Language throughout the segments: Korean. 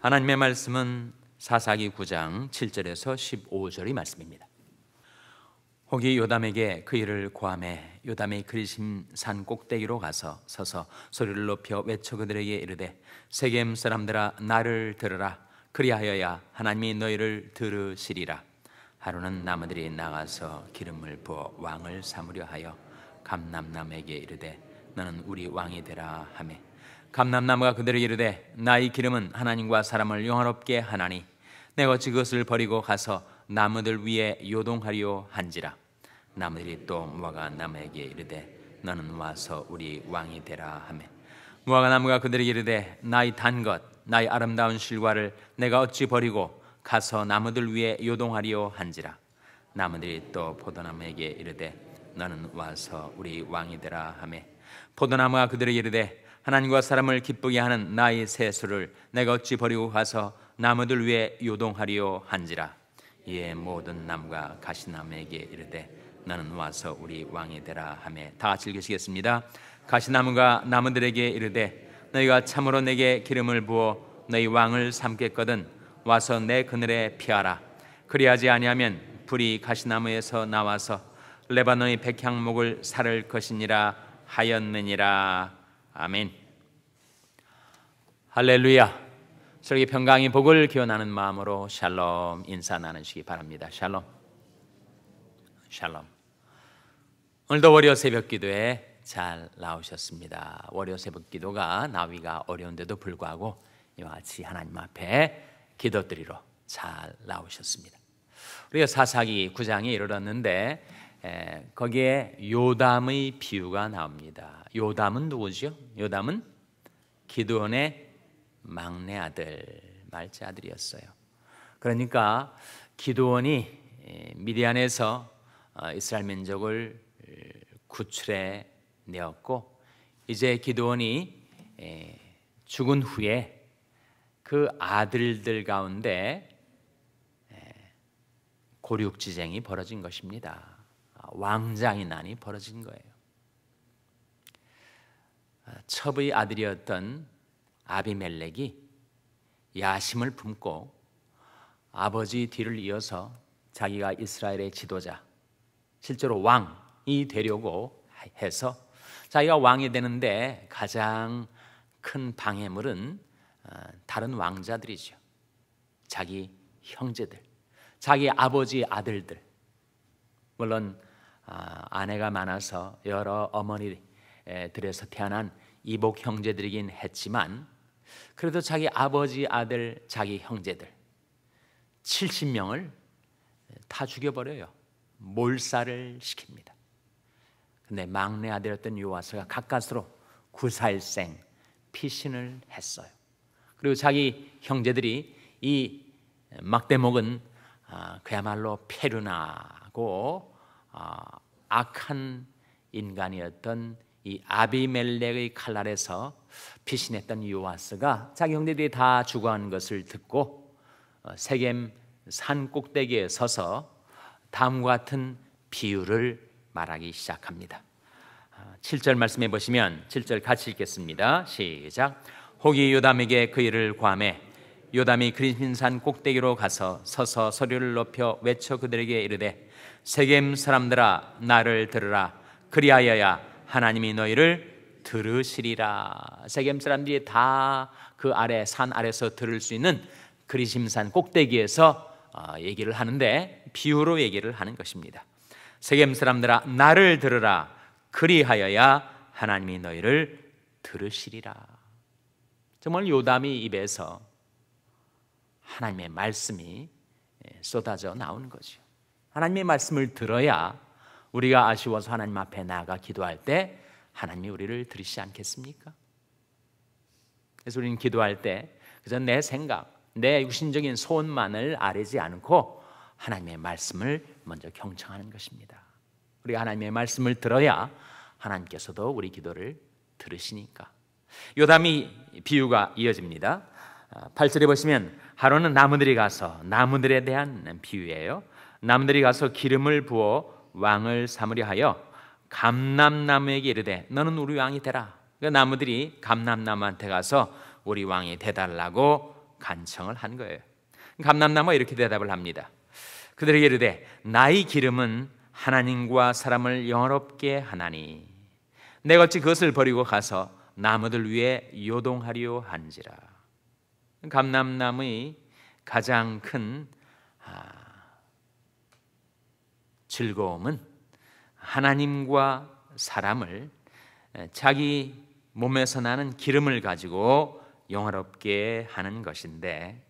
하나님의 말씀은 사사기 9장 7절에서 15절의 말씀입니다. 혹이 요담에게 그 일을 고하매 요담이 그리심 산 꼭대기로 가서 서서 소리를 높여 외쳐 그들에게 이르되 세겜 사람들아 나를 들으라. 그리하여야 하나님이 너희를 들으시리라. 하루는 나무들이 나가서 기름을 부어 왕을 삼으려 하여 감람나무에게 이르되 너는 우리 왕이 되라 하매 감람나무가 그들에게 이르되 나의 기름은 하나님과 사람을 영화롭게 하나니 내가 어찌 그것을 버리고 가서 나무들 위에 요동하리요 한지라. 나무들이 또 무화과 나무에게 이르되 너는 와서 우리 왕이 되라 하매 무화과 나무가 그들에게 이르되 나의 단 것 나의 아름다운 실과를 내가 어찌 버리고 가서 나무들 위에 요동하리요 한지라. 나무들이 또 포도나무에게 이르되 너는 와서 우리 왕이 되라 하매 포도나무가 그들에게 이르되 하나님과 사람을 기쁘게 하는 나의 세수를 내가 어찌 버리고 가서 나무들 위에 요동하리요 한지라. 이에 모든 나무가 가시나무에게 이르되 너는 와서 우리 왕이 되라 하매 다 같이 읽으시겠습니다. 가시나무가 나무들에게 이르되 너희가 참으로 내게 기름을 부어 너희 왕을 삼겠거든 와서 내 그늘에 피하라. 그리하지 아니하면 불이 가시나무에서 나와서 레바논의 백향목을 살을 것이니라 하였느니라. 아멘. 할렐루야. 저에게 평강의 복을 기원하는 마음으로 샬롬 인사 나누시기 바랍니다. 샬롬. 샬롬. 오늘도 월요 새벽 기도에 잘 나오셨습니다. 월요 새벽 기도가 나오기가 어려운데도 불구하고 이와 같이 하나님 앞에 기도드리러 잘 나오셨습니다. 우리가 사사기 9장에 이르렀는데 거기에 요담의 비유가 나옵니다. 요담은 누구죠? 요담은 기드온의 막내 아들, 말째 아들이었어요. 그러니까 기드온이 미디안에서 이스라엘 민족을 구출해 내었고 이제 기드온이 죽은 후에 그 아들들 가운데 고륙지쟁이 벌어진 것입니다. 왕장이난이 벌어진 거예요. 첩의 아들이었던 아비멜렉이 야심을 품고 아버지 뒤를 이어서 자기가 이스라엘의 지도자, 실제로 왕이 되려고 해서 자기가 왕이 되는데 가장 큰 방해물은 다른 왕자들이죠. 자기 형제들, 자기 아버지 아들들. 물론 아내가 많아서 여러 어머니들에서 태어난 이복 형제들이긴 했지만 그래도 자기 아버지 아들, 자기 형제들 70명을 다 죽여버려요. 몰살을 시킵니다. 근데 막내 아들이었던 요아스가 가까스로 구살생 피신을 했어요. 그리고 자기 형제들이 이 막대목은 그야말로 폐륜하고 악한 인간이었던 이 아비멜렉의 칼날에서 피신했던 요아스가 자기 형제들이 다 죽어가는 것을 듣고 세겜 산 꼭대기에 서서 다음과 같은 비유를 말하기 시작합니다. 7절 말씀해 보시면 7절 같이 읽겠습니다. 시작. 혹이 요담에게 그 일을 고하매 요담이 그리심산 꼭대기로 가서 서서 소리를 높여 외쳐 그들에게 이르되 세겜 사람들아 나를 들으라. 그리하여야 하나님이 너희를 들으시리라. 세겜 사람들이 다 그 아래 산 아래서 들을 수 있는 그리심산 꼭대기에서 얘기를 하는데 비유로 얘기를 하는 것입니다. 세겜 사람들아 나를 들으라. 그리하여야 하나님이 너희를 들으시리라. 정말 요담이 입에서 하나님의 말씀이 쏟아져 나오는 거죠. 하나님의 말씀을 들어야 우리가 아쉬워서 하나님 앞에 나아가 기도할 때 하나님이 우리를 들으시지 않겠습니까? 그래서 우리는 기도할 때 그저 내 생각, 내 육신적인 소원만을 아뢰지 않고 하나님의 말씀을 먼저 경청하는 것입니다. 우리가 하나님의 말씀을 들어야 하나님께서도 우리 기도를 들으시니까. 요담이 비유가 이어집니다. 8절에 보시면 하루는 나무들이 가서, 나무들에 대한 비유예요. 나무들이 가서 기름을 부어 왕을 삼으려 하여 감람나무에게 이르되 너는 우리 왕이 되라. 그 나무들이 감람나무한테 가서 우리 왕이 되달라고 간청을 한 거예요. 감람나무가 이렇게 대답을 합니다. 그들에게 이르되 나의 기름은 하나님과 사람을 영화롭게 하나니 내가 어찌 그것을 버리고 가서 나무들 위에 요동하리요 한지라. 감람나무의 가장 큰 즐거움은 하나님과 사람을 자기 몸에서 나는 기름을 가지고 영화롭게 하는 것인데,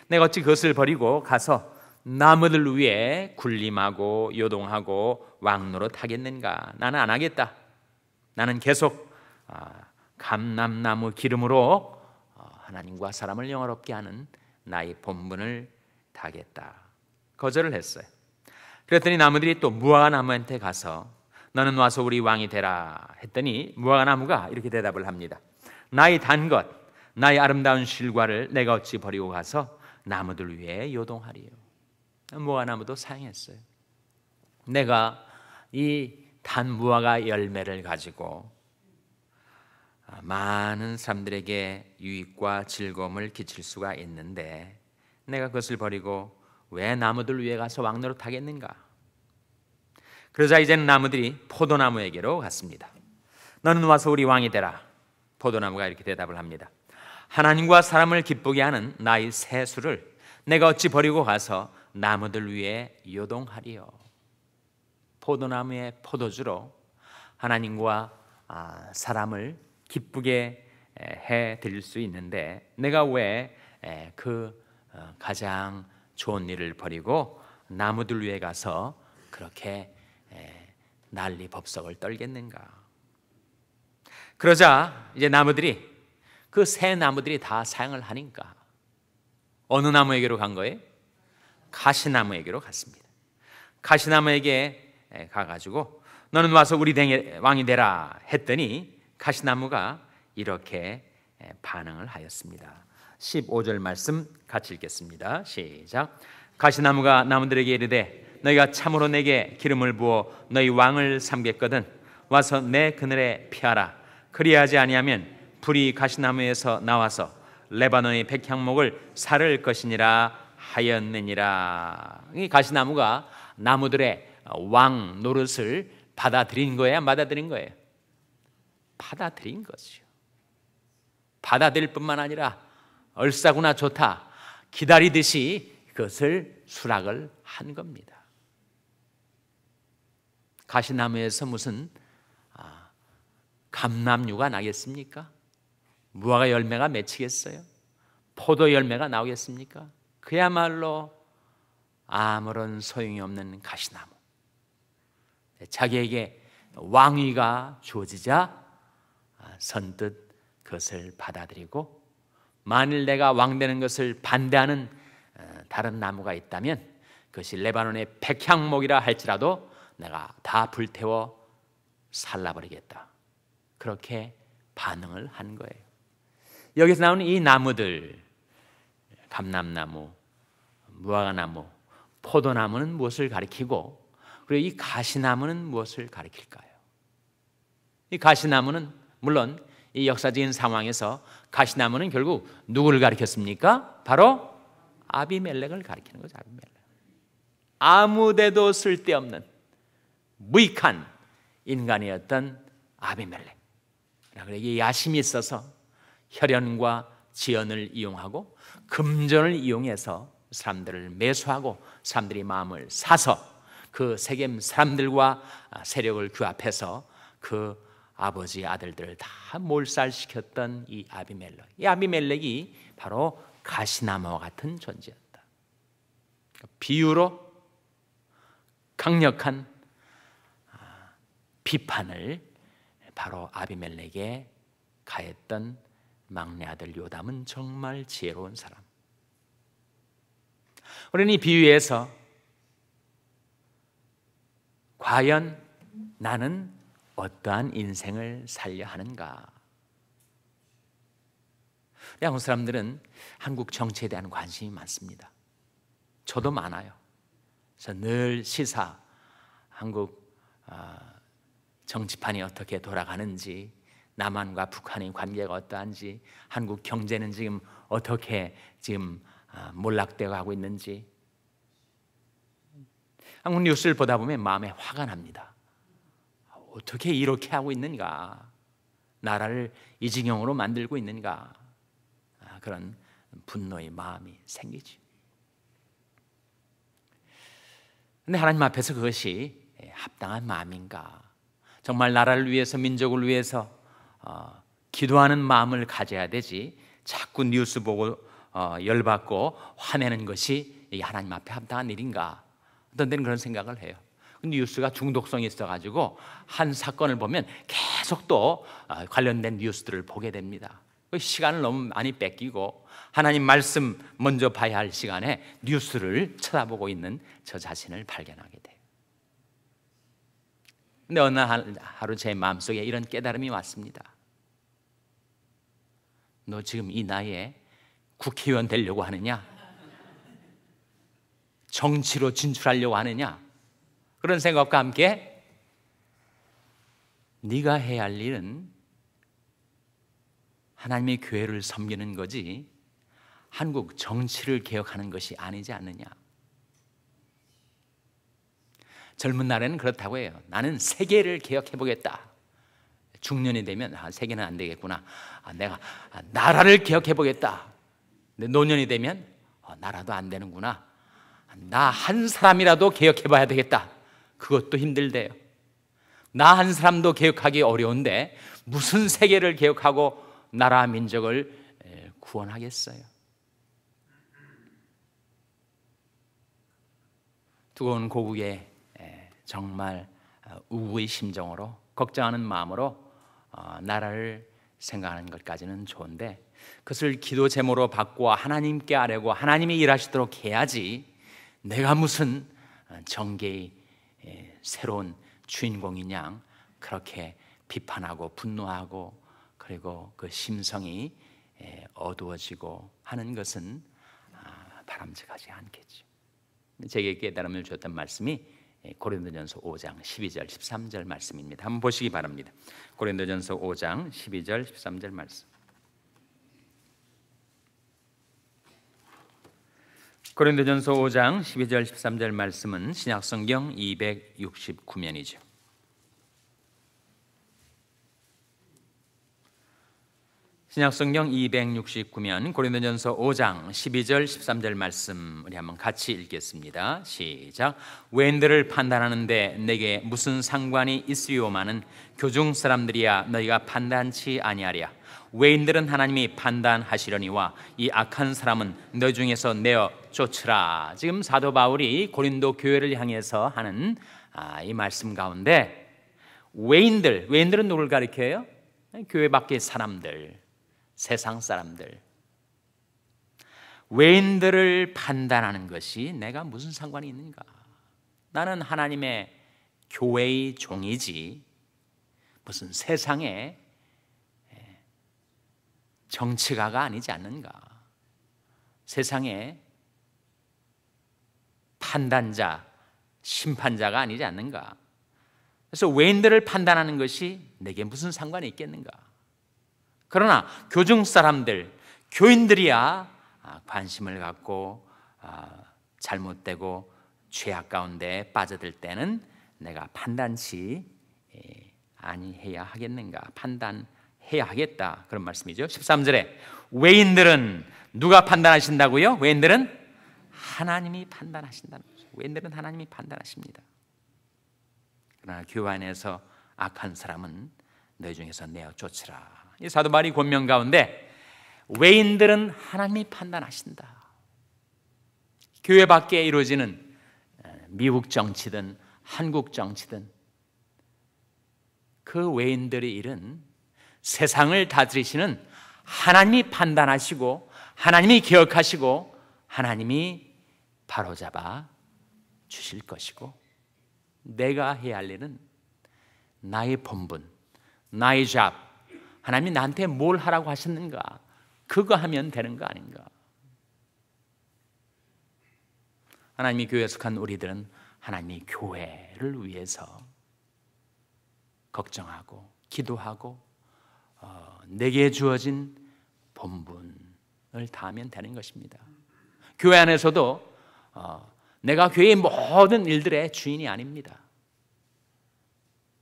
내가 어찌 그것을 버리고 가서 나무들 위에 군림하고 요동하고 왕노릇하겠는가? 나는 안 하겠다. 나는 계속 감람나무 기름으로 하나님과 사람을 영화롭게 하는 나의 본분을 다하겠다. 거절을 했어요. 그랬더니 나무들이 또 무화과나무한테 가서 너는 와서 우리 왕이 되라 했더니 무화과나무가 이렇게 대답을 합니다. 나의 단 것, 나의 아름다운 실과를 내가 어찌 버리고 가서 나무들 위에 요동하리요. 무화과나무도 사양했어요. 내가 이 단 무화과 열매를 가지고 많은 사람들에게 유익과 즐거움을 끼칠 수가 있는데 내가 그것을 버리고 왜 나무들 위에 가서 왕노릇 하겠는가? 그러자 이제는 나무들이 포도나무에게로 갔습니다. 너는 와서 우리 왕이 되라. 포도나무가 이렇게 대답을 합니다. 하나님과 사람을 기쁘게 하는 나의 세수를 내가 어찌 버리고 가서 나무들 위에 요동하리요. 포도나무의 포도주로 하나님과 사람을 기쁘게 해 드릴 수 있는데 내가 왜 그 가장 좋은 일을 버리고 나무들 위에 가서 그렇게 난리 법석을 떨겠는가? 그러자 이제 나무들이 그 새 나무들이 다 사양을 하니까 어느 나무에게로 간 거예요? 가시나무에게로 갔습니다. 가시나무에게 가가지고 너는 와서 우리 왕이 되라 했더니 가시나무가 이렇게 반응을 하였습니다. 15절 말씀 같이 읽겠습니다. 시작. 가시나무가 나무들에게 이르되 너희가 참으로 내게 기름을 부어 너희 왕을 삼겠거든 와서 내 그늘에 피하라. 그리하지 아니하면 불이 가시나무에서 나와서 레바논의 백향목을 사를 것이니라 하였느니라. 이 가시나무가 나무들의 왕 노릇을 받아들인 거예요? 안 받아들인 거예요? 받아들인 거죠. 받아들일 뿐만 아니라 얼싸구나 좋다 기다리듯이 그것을 수락을 한 겁니다. 가시나무에서 무슨 감람류가 나겠습니까? 무화과 열매가 맺히겠어요? 포도 열매가 나오겠습니까? 그야말로 아무런 소용이 없는 가시나무. 자기에게 왕위가 주어지자 선뜻 그것을 받아들이고, 만일 내가 왕 되는 것을 반대하는 다른 나무가 있다면 그것이 레바논의 백향목이라 할지라도 내가 다 불태워 살라버리겠다. 그렇게 반응을 한 거예요. 여기서 나오는 이 나무들, 감람나무, 무화과나무, 포도나무는 무엇을 가리키고, 그리고 이 가시나무는 무엇을 가리킬까요? 이 가시나무는 물론 이 역사적인 상황에서 가시나무는 결국 누구를 가리켰습니까? 바로 아비멜렉을 가리키는 거죠. 아비멜렉. 아무데도 쓸데없는 무익한 인간이었던 아비멜렉. 그러기에 야심이 있어서 혈연과 지연을 이용하고 금전을 이용해서 사람들을 매수하고 사람들이 마음을 사서 그 세겜 사람들과 세력을 규합해서 그 아버지 아들들을 다 몰살시켰던 이 아비멜렉. 이 아비멜렉이 바로 가시나무와 같은 존재였다. 비유로 강력한 비판을 바로 아비멜렉에 가했던 막내 아들 요담은 정말 지혜로운 사람. 우리는 이 비유에서 과연 나는 어떠한 인생을 살려 하는가? 한국 사람들은 한국 정치에 대한 관심이 많습니다. 저도 많아요. 그래서 늘 시사, 한국 정치판이 어떻게 돌아가는지, 남한과 북한의 관계가 어떠한지, 한국 경제는 지금 어떻게 지금 몰락되어 가고 있는지 한국 뉴스를 보다 보면 마음에 화가 납니다. 어떻게 이렇게 하고 있는가? 나라를 이 지경으로 만들고 있는가? 그런 분노의 마음이 생기지. 근데 하나님 앞에서 그것이 합당한 마음인가? 정말 나라를 위해서, 민족을 위해서 기도하는 마음을 가져야 되지, 자꾸 뉴스 보고 열받고 화내는 것이 하나님 앞에 합당한 일인가? 어떤 때는 그런 생각을 해요. 뉴스가 중독성이 있어가지고 한 사건을 보면 계속 또 관련된 뉴스들을 보게 됩니다. 시간을 너무 많이 뺏기고 하나님 말씀 먼저 봐야 할 시간에 뉴스를 쳐다보고 있는 저 자신을 발견하게 돼요. 근데 어느 하루 제 마음속에 이런 깨달음이 왔습니다. 너 지금 이 나이에 국회의원 되려고 하느냐? 정치로 진출하려고 하느냐? 그런 생각과 함께 네가 해야 할 일은 하나님의 교회를 섬기는 거지 한국 정치를 개혁하는 것이 아니지 않느냐. 젊은 날에는 그렇다고 해요. 나는 세계를 개혁해 보겠다. 중년이 되면 세계는 안 되겠구나. 내가 나라를 개혁해 보겠다. 근데 노년이 되면 나라도 안 되는구나. 나 한 사람이라도 개혁해 봐야 되겠다. 그것도 힘들대요. 나 한 사람도 개혁하기 어려운데 무슨 세계를 개혁하고 나라 민족을 구원하겠어요. 두꺼운 고국에 정말 우구의 심정으로, 걱정하는 마음으로 나라를 생각하는 것까지는 좋은데, 그것을 기도 제목으로 바꾸어 하나님께 아뢰고 하나님이 일하시도록 해야지, 내가 무슨 정계의 새로운 주인공이냐 그렇게 비판하고 분노하고 그리고 그 심성이 어두워지고 하는 것은 바람직하지 않겠죠. 제게 깨달음을 주었던 말씀이 고린도전서 5장 12절 13절 말씀입니다. 한번 보시기 바랍니다. 고린도전서 5장 12절 13절 말씀. 고린도전서 5장 12절 13절 말씀은 신약성경 269면이죠. 신약성경 269면 고린도전서 5장 12절 13절 말씀 우리 한번 같이 읽겠습니다. 시작. 외인들을 판단하는데 내게 무슨 상관이 있으리오마는 교중 사람들이야 너희가 판단치 아니하랴. 외인들은 하나님이 판단하시려니와 이 악한 사람은 너희 중에서 내어 쫓으라. 지금 사도 바울이 고린도 교회를 향해서 하는 이 말씀 가운데 외인들은 누굴 가리켜요? 교회 밖의 사람들, 세상 사람들. 외인들을 판단하는 것이 내가 무슨 상관이 있는가? 나는 하나님의 교회의 종이지 무슨 세상의 정치가가 아니지 않는가? 세상의 판단자, 심판자가 아니지 않는가? 그래서 외인들을 판단하는 것이 내게 무슨 상관이 있겠는가? 그러나 교중 사람들, 교인들이야 관심을 갖고 잘못되고 죄악 가운데 빠져들 때는 내가 판단치 아니해야 하겠는가? 판단해야 하겠다. 그런 말씀이죠. 13절에 외인들은 누가 판단하신다고요? 외인들은 하나님이 판단하신다는 거죠. 외인들은 하나님이 판단하십니다. 그러나 교회 안에서 악한 사람은 너희 중에서 내어 쫓으라. 이 사도 바울이 권면 가운데 외인들은 하나님이 판단하신다. 교회 밖에 이루어지는 미국 정치든 한국 정치든 그 외인들의 일은 세상을 다스리시는 하나님이 판단하시고 하나님이 기억하시고 하나님이 바로잡아 주실 것이고, 내가 해야 할 일은 나의 본분, 나의 잡, 하나님이 나한테 뭘 하라고 하셨는가, 그거 하면 되는 거 아닌가? 하나님이 교회에 속한 우리들은 하나님이 교회를 위해서 걱정하고 기도하고 내게 주어진 본분, 다하면 되는 것입니다. 교회 안에서도 내가 교회의 모든 일들의 주인이 아닙니다.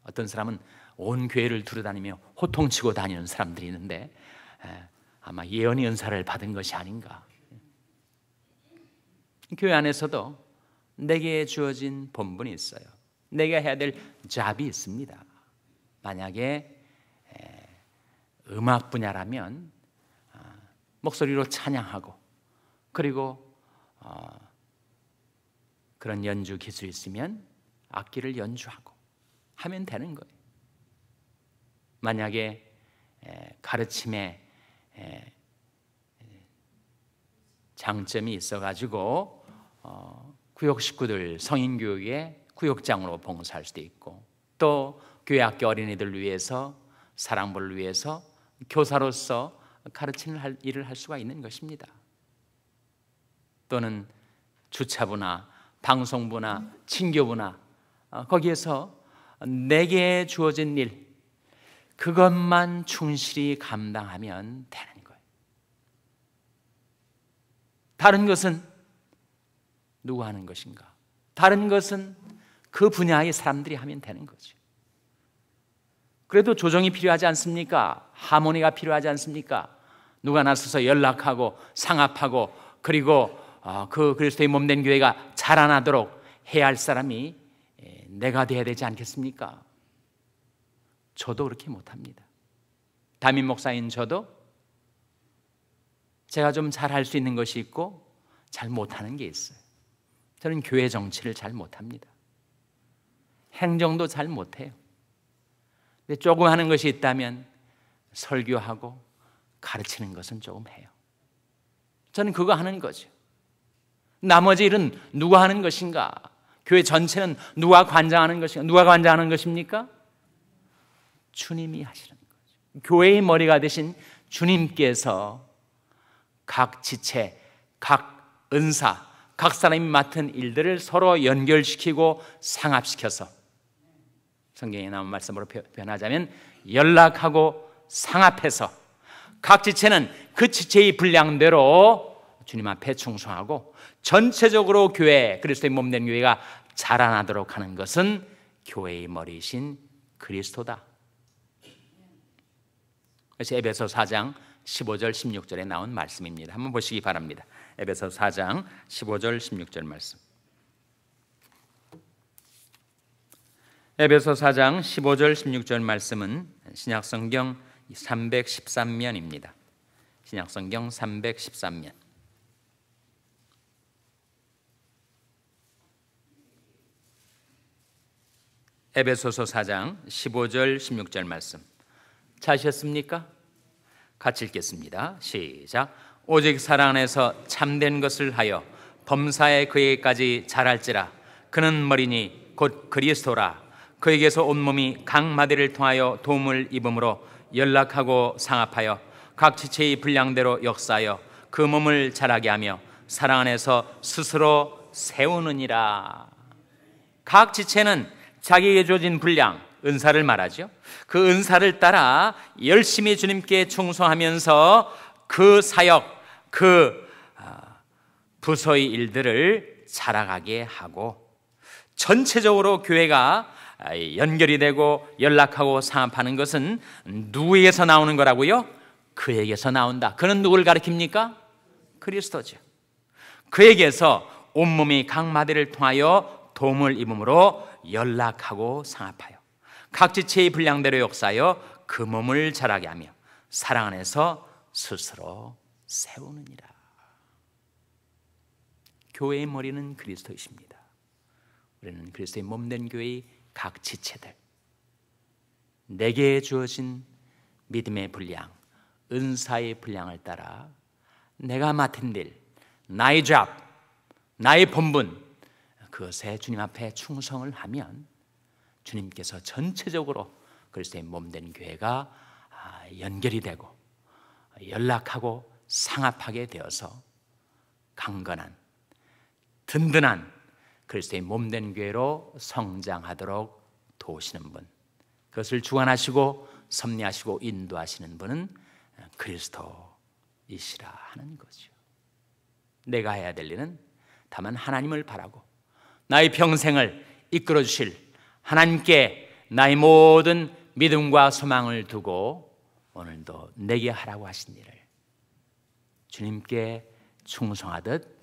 어떤 사람은 온 교회를 두루다니며 호통치고 다니는 사람들이 있는데 아마 예언의 은사를 받은 것이 아닌가. 교회 안에서도 내게 주어진 본분이 있어요. 내가 해야 될 잡이 있습니다. 만약에 음악 분야라면 목소리로 찬양하고, 그리고 그런 연주 기술이 있으면 악기를 연주하고 하면 되는 거예요. 만약에 가르침에 장점이 있어가지고 구역 식구들 성인교육에 구역장으로 봉사할 수도 있고, 또 교회 학교 어린이들 위해서, 사랑부를 위해서 교사로서 가르치는 일을 할 수가 있는 것입니다. 또는 주차부나 방송부나 친교부나 거기에서 내게 주어진 일, 그것만 충실히 감당하면 되는 거예요. 다른 것은 누가 하는 것인가? 다른 것은 그 분야의 사람들이 하면 되는 거죠. 그래도 조정이 필요하지 않습니까? 하모니가 필요하지 않습니까? 누가 나서서 연락하고 상합하고, 그리고 그 그리스도의 몸된 교회가 자라나도록 해야 할 사람이 내가 돼야 되지 않겠습니까? 저도 그렇게 못합니다. 담임 목사인 저도 제가 좀 잘할 수 있는 것이 있고 잘 못하는 게 있어요. 저는 교회 정치를 잘 못합니다. 행정도 잘 못해요. 근데 조금 하는 것이 있다면 설교하고 가르치는 것은 조금 해요. 저는 그거 하는 거죠. 나머지 일은 누가 하는 것인가? 교회 전체는 누가 관장하는 것인가? 누가 관장하는 것입니까? 주님이 하시는 거죠. 교회의 머리가 되신 주님께서 각 지체, 각 은사, 각 사람이 맡은 일들을 서로 연결시키고 상합시켜서, 성경에 나온 말씀으로 표현하자면 연락하고 상합해서 각 지체는 그 지체의 분량대로 주님 앞에 충성하고, 전체적으로 교회, 그리스도의 몸된 교회가 자라나도록 하는 것은 교회의 머리이신 그리스도다. 그래서 에베소 4장 15절 16절에 나온 말씀입니다. 한번 보시기 바랍니다. 에베소 4장 15절 16절 말씀. 에베소 4장 15절 16절 말씀은 신약성경 313면입니다. 신약성경 313면. 에베소서 4장 15절 16절 말씀 찾으셨습니까? 같이 읽겠습니다. 시작. 오직 사랑 안에서 참된 것을 하여 범사에 그에게까지 자랄지라. 그는 머리니 곧 그리스도라. 그에게서 온몸이 각 마디를 통하여 도움을 입음으로 연락하고 상합하여 각 지체의 분량대로 역사하여 그 몸을 자라게 하며 사랑 안에서 스스로 세우느니라. 각 지체는 자기에게 주어진 분량, 은사를 말하죠. 그 은사를 따라 열심히 주님께 충성하면서 그 사역, 그 부서의 일들을 살아가게 하고, 전체적으로 교회가 연결이 되고 연락하고 상합하는 것은 누구에게서 나오는 거라고요? 그에게서 나온다. 그는 누구를 가리킵니까? 그리스도죠. 그에게서 온몸이 각 마디를 통하여 도움을 입음으로 연락하고 상합하여 각 지체의 분량대로 역사하여 그 몸을 자라게 하며 사랑 안에서 스스로 세우느니라. 교회의 머리는 그리스도이십니다. 우리는 그리스도의 몸된 교회의 각 지체들, 내게 주어진 믿음의 분량, 은사의 분량을 따라 내가 맡은 일, 나의 잡, 나의 본분, 그것에 주님 앞에 충성을 하면 주님께서 전체적으로 그리스도의 몸된 교회가 연결이 되고 연락하고 상합하게 되어서 강건한, 든든한 그리스도의 몸된 교회로 성장하도록 도우시는 분, 그것을 주관하시고 섭리하시고 인도하시는 분은 그리스도이십니다. 이시라 하는 거죠. 내가 해야 될 일은 다만 하나님을 바라고 나의 평생을 이끌어 주실 하나님께 나의 모든 믿음과 소망을 두고 오늘도 내게 하라고 하신 일을 주님께 충성하듯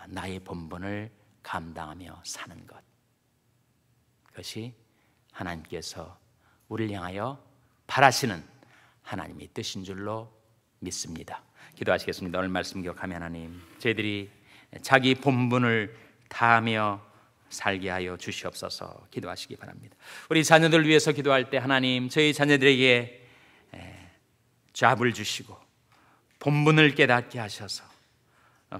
나의 본분을 감당하며 사는 것, 그것이 하나님께서 우리를 향하여 바라시는 하나님의 뜻인 줄로 믿습니다. 기도하시겠습니다. 오늘 말씀 기억하며 하나님, 저희들이 자기 본분을 다하며 살게 하여 주시옵소서. 기도하시기 바랍니다. 우리 자녀들 위해서 기도할 때 하나님, 저희 자녀들에게 잡을 주시고 본분을 깨닫게 하셔서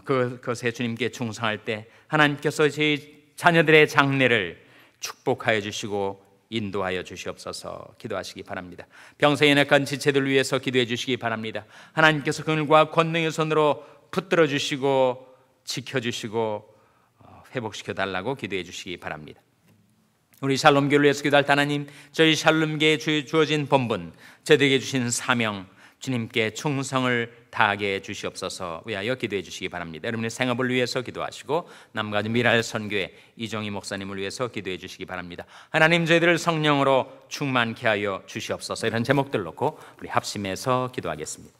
그것에 주님께 충성할 때 하나님께서 저희 자녀들의 장래를 축복하여 주시고 인도하여 주시옵소서. 기도하시기 바랍니다. 병세에 약한 지체들 위해서 기도해 주시기 바랍니다. 하나님께서 그들과 권능의 손으로 붙들어 주시고 지켜주시고 회복시켜 달라고 기도해 주시기 바랍니다. 우리 샬롬교를 위해서 기도할 때 하나님, 저희 샬롬교에 주어진 본분, 저에게 주신 사명, 주님께 충성을 다하게 주시옵소서 위하여 기도해 주시기 바랍니다. 여러분의 생업을 위해서 기도하시고 남가주 미랄 선교회 이종희 목사님을 위해서 기도해 주시기 바랍니다. 하나님, 저희들을 성령으로 충만케 하여 주시옵소서. 이런 제목들 놓고 우리 합심해서 기도하겠습니다.